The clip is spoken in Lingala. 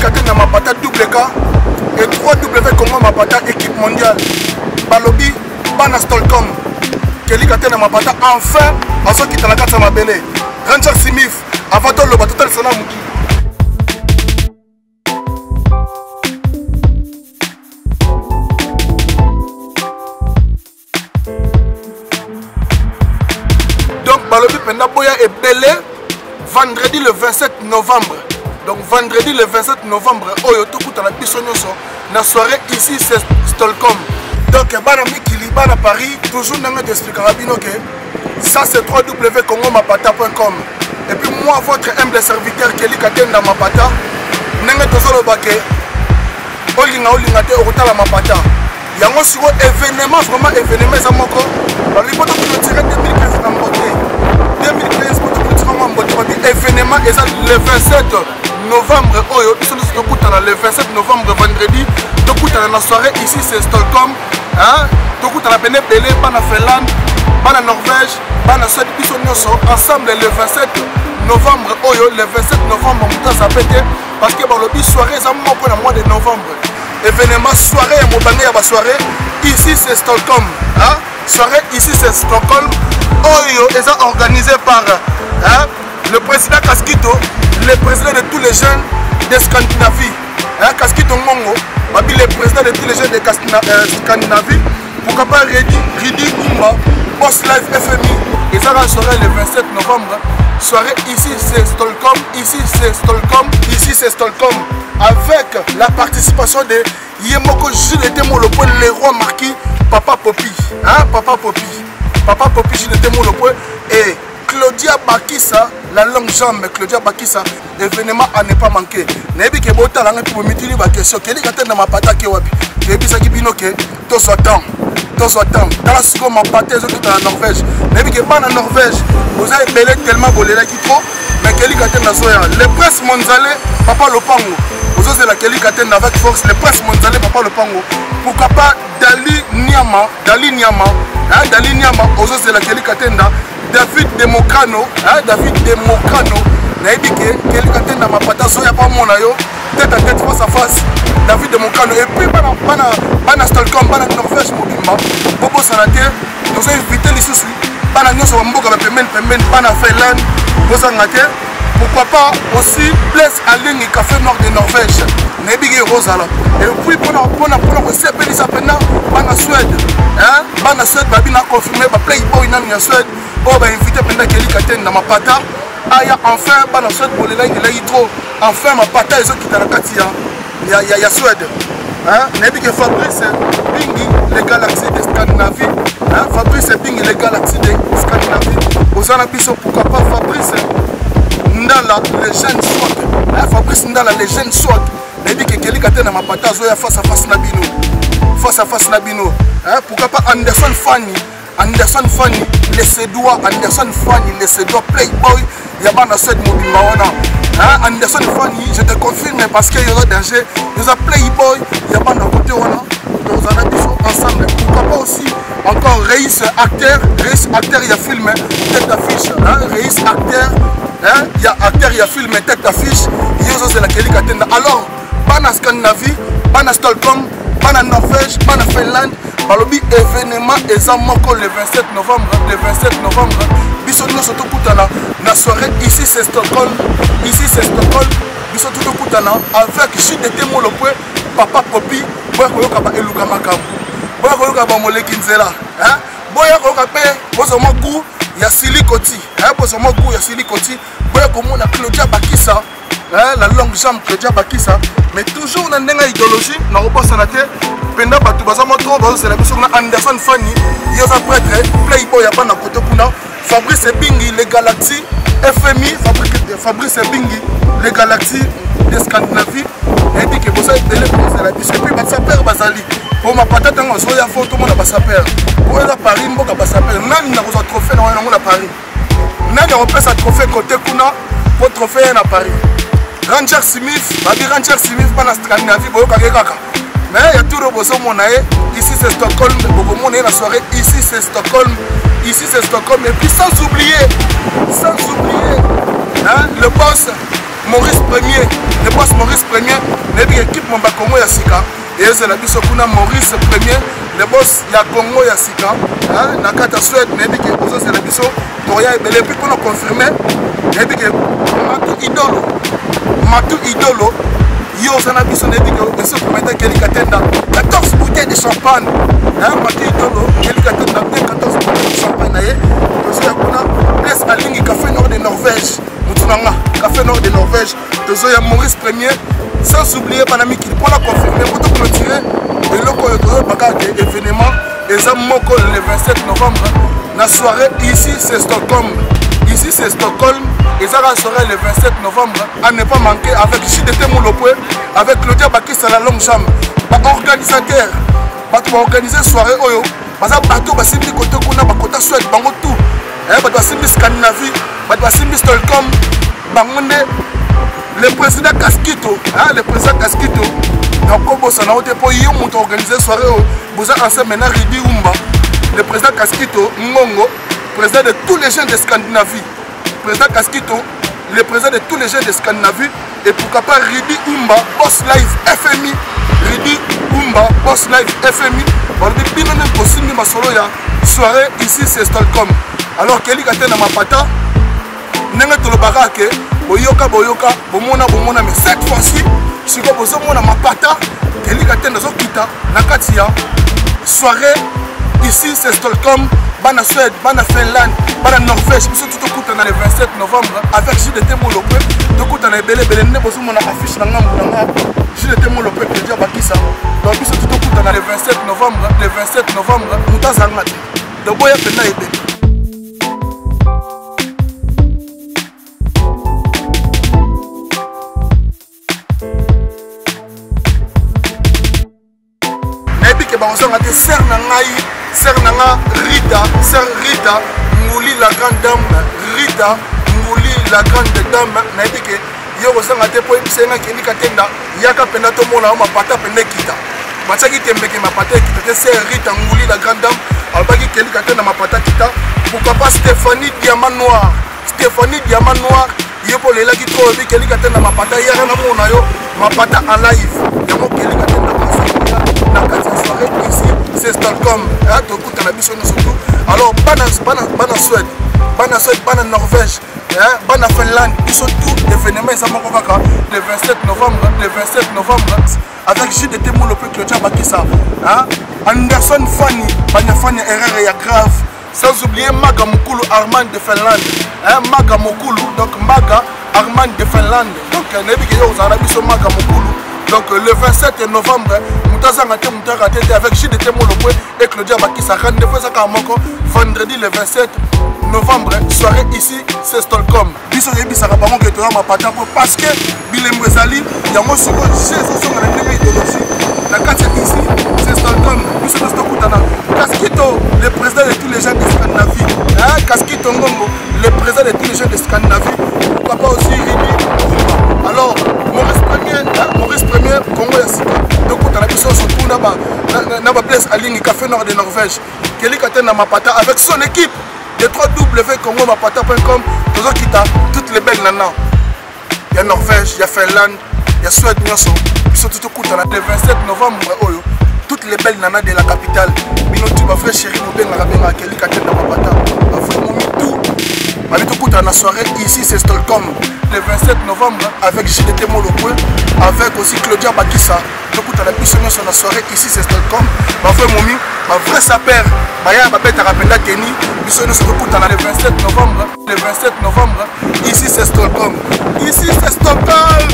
Katena Mapata double K et 3W Congo Mapata équipe mondiale. Balobi Bana Stolcom. Kelly Katena Mapata enfin à ceux qui t'en a quatre à ma belle. Ranger Simif avant tout le bateau total Sanamouki. Donc Balobi Pendaboya est belé vendredi le 27 novembre. Donc vendredi le 27 novembre, Oyo Toku dans la Bissonyoso, la soirée ici c'est Stolcom. Donc Bana Mikili, Bana Paris, toujours dans notre expliquer Carabino que ça c'est www.congomapata.com. Et puis moi votre humble serviteur Kelly Katenda Mapata, Nenga Tozolo Bake, Olinga te Orutala Mapata. Il y a un événement, vraiment événement, ça m'a dit, il faut que tu 2015 en beauté. 2015, événement, et ça le 27 novembre, le 27 novembre, vendredi, la soirée ici c'est Stolcom. La Béné Belé, Bana Finlande, Bana Norvège, Bana Suède, ensemble le 27 novembre, le 27 novembre, on a pété parce que le soirée, c'est le mois de novembre. Événement, soirée, à soirée, ici c'est Stolcom. Soirée ici c'est Stolcom. Oyo est organisé par le président Kaskito, le président de tous les jeunes de Scandinavie. Kaskito Mongo, le président de tous les jeunes de Scandinavie. Pourquoi pas Ridi Kumba, Boss Live FMI. Et ça va soirée le 27 novembre. Soirée ici c'est Stolcom, ici c'est Stolcom, ici c'est Stolcom. Avec la participation de Yemoko Gilles Temolopo, le roi marquis Papa Popi. Papa Popi. Papa Popi Gilles Temolopo et Claudia Bakissa, la longue jambe Claudia Bakissa, événement à ne pas manquer. Nebi ke bota la pour me dire ma question. Quel est le mapata ke wapi? Nebi saki binoke, to sotan. Dans la seconde, ma pâté, je suis en Norvège. Nebi ke pas en Norvège. Vous avez belé tellement bolé là qui trop. Mais Kelly Katen na Zoya. Le prince Monzale, Papa Lopango. Vous avez la Kelly Katen avec force. Le prince Monzale, Papa Lopango. Pourquoi pas Dali Niama. Dali Niama, vous avez la Kelly Katen. David Democano, David Democano. Naïbi Kelly Katen na Mapata Zoya pas mon ayo. Tête à tête, face à face. David Democano. Et puis Bana Stolcom, Bana Norvège Mobimba. Bobo Sanate. Nous avons invité les sous. Bana Nyoso Wamboka Pemen, Bana Finlande. Pourquoi pas aussi Blaise Aling et Café Nord de Norvège. Nebigi Rosala. Et puis pour recevoir les appels Bana Suède. Bana Suède, Babina confirmé, Playboy dans la Suède. On va inviter pendant Kelly Katen dans ma pata. Enfin, Bana Suède pour les là, il est trop. Enfin, ma pata, ils ont quitté la Katia. Il y a Suède. Nebigi Fabrice Bingi, les galaxies de Scandinavie. Fabrice Bingi, les galaxies de Scandinavie. Aux Anabiso, pourquoi pas Fabrice Ndala, les jeunes SWAT. Fabrice Ndala, les jeunes SWAT. Nebi que Kelly Katena Mapata Zoya face à face Nabino. Face à face Nabino. Pourquoi pas Anderson Fanny. Anderson Fanny, les Sédois. Anderson Fanny, les Sédois. Playboy, Yabana Suède Mobimbaona. Anderson Fanny, je te confirme parce qu'il y a danger. Nous avons Playboy, Yabana côté Wana. Nous en avons ensemble. Pourquoi pas aussi encore Reis acteur, il y a film, tête d'affiche. Reis acteur. Il y a acteur, il y a film, tête d'affiche. Il y a aussi la Kelly Katenda. Alors, Bana Scandinavie, Bana Stolcom, Bana Norvège, Bana Finlande, Balobi événement Ezamoko le 27 novembre. Le 27 novembre, Bissonio Soto Koutana, la soirée ici c'est Stockholm. Ici c'est Stockholm, Bissonio Koutana, avec Gilles Temolopo, Papa Popi, Boya Koyoka Eluka Makam, Boya Koyoka Moleki Nzela, Boya Koyoka Bozomoku. Il y a Silikoti, il y a Silikoti, il y a Claudia Bakissa, la longue jambe Claudia Bakissa, mais toujours dans une idéologie, dans le poste sanitaire, pendant que c'est la mission Anderson Fanny, il y a un prêtre, Playboy, il y a un côté Fabrice Bingi, les galaxies, FMI, Fabrice Bingi, les galaxies de Scandinavie, et dit que vous avez des c'est la mission, et puis ça perd Bazali. Pour ma patate, on a fait tout le monde à Bassaper. Pour aller à Paris, on a Bassaper. Nani n'a pas trophée dans à Paris. Nani n'a pas trophée côté Kuna pour trophée à Paris. Ranger Smith, Ranger Smith, pas la Scandinavie, mais il y a tout le monde. Ici c'est Stockholm, la soirée. Ici c'est Stockholm. Ici c'est Stockholm. Et puis sans oublier, le boss Maurice Premier. Le boss Maurice Premier. Nebi équipe Mamba Congo ya Sika. Et c'est la biso kuna Maurice Premier, le boss ya Congo ya Sika. Nakata Suède, nebi que ozo c'est la biso. Toya et Belé, puis qu'on a confirmé. Nebi que Matou Idolo. Yo, ça n'a biso nebi que ce pour mettre Kelly Katenda 14 bouteilles de champagne. Matou Idolo, Kelly Katenda 14 bouteilles de champagne. Tozo ya kuna place à ligne café nord de Norvège. Moutounanga, café nord de Norvège. Tozo ya Maurice Premier. Sans oublier Panami qui pour la confirmer pour tout clôturer et le événement et ça moko le 27 novembre la soirée ici c'est Stockholm et ça sera le 27 novembre à ne pas manquer avec JDT Moulopoué avec Claudia Bakissa la longue jambe organisateur bato ba organiser soirée oyo baza bato basimbi côté kuna bakota Suède bango tout bato basimbi Scandinavie bato basimbi Stockholm bango nde le président Casquito, le président Casquito, donc ça n'a pas été pour y organiser soirée. Vous avez ensemble maintenant Ridi Umba, le président Casquito, Ngongo, président de tous les jeunes de Scandinavie, président Casquito, le président de tous les jeunes de Scandinavie, et pourquoi pas Ridi Umba, Boss Live FMI, Ridi Umba, Boss Live FMI, on dit bien même possible ma solo ya soirée ici c'est Stockholm. Alors Kelly Katena Mapata, n'engue tout le baraque. Boyoka bomona mais cette fois-ci si vous avez Mapata Kelly Katenda zokita nakatia soirée ici c'est Stockholm bana Suède bana Finlande bana Norvège biso tout okutana le 27 novembre avec JDT Moulopoué tokutana ebele ne bozomona affiche na ngambo JDT Moulopoué Claudia Bakissa donc biso tout okutana le 27 novembre mutazanga te de boya pena ebele. Sœur Nanga Rita Ngouli la grande dame Rita Ngouli la grande dame nayebi ke yo kosanga te po ebisenga Kelly Katenda yaka pena to mona mapata pene kita machaki tembeke mapata kita te sœur Rita Ngouli la grande dame albaki Kelly Katenda mapata kita pourquoi pas Stéphanie Diamant Noir yo po lela ki to bi Kelly Katenda mapata yaka na mona yo mapata en live yango Kelly Katenda na kati soirée ici c'est Stockholm alors bana Suède bana Norvège bana Finlande ils sont tous événements le 27 novembre avec JDT Moulopoué Claudia Bakissa Anderson Fanny Herrera ya grave sans oublier Maga Mokulu Armand de Finlande Maga Mokulu donc Maga Armand de Finlande donc nebi ke yo za biso Maga Mokulu. Donc le 27 novembre, avec JDT Moulopoué et Claudia Bakissa. Vendredi le 27 novembre, soirée ici, c'est Stockholm. Parce que Bilem Rezali, il y a ici, c'est Stockholm. Casquito, le président de tous les gens de Scandinavie. Casquito Ngongo, le président de tous les gens de Scandinavie. Pourquoi pas aussi Rimi. Alors, Maurice Premier, Congo ya Sika. Donc, on a vu ça surtout dans place à ligne café nord de Norvège. Kelly Katenda Mapata avec son équipe de 3W Congo Mapata.com. Toutes les belles nanas. Il y a Norvège, il y a Finlande, il y a Suède, ils sont tout au le 27 novembre. Toutes les belles nanas de la capitale. Binotu, ma frère chérie, mon Kelly Katenda Mapata. Ma frère, mon tout. La soirée ici c'est Stockholm le 27 novembre avec JDT Moulopoué avec aussi Claudia Bakissa. Donc la puissance sur la soirée ici c'est Stockholm. Ma vraie momie, ma vraie sapeur, Baya Babette Rapenda Kenny. Nous sommes le 27 novembre. Le 27 novembre ici c'est Stockholm. Ici c'est Stockholm.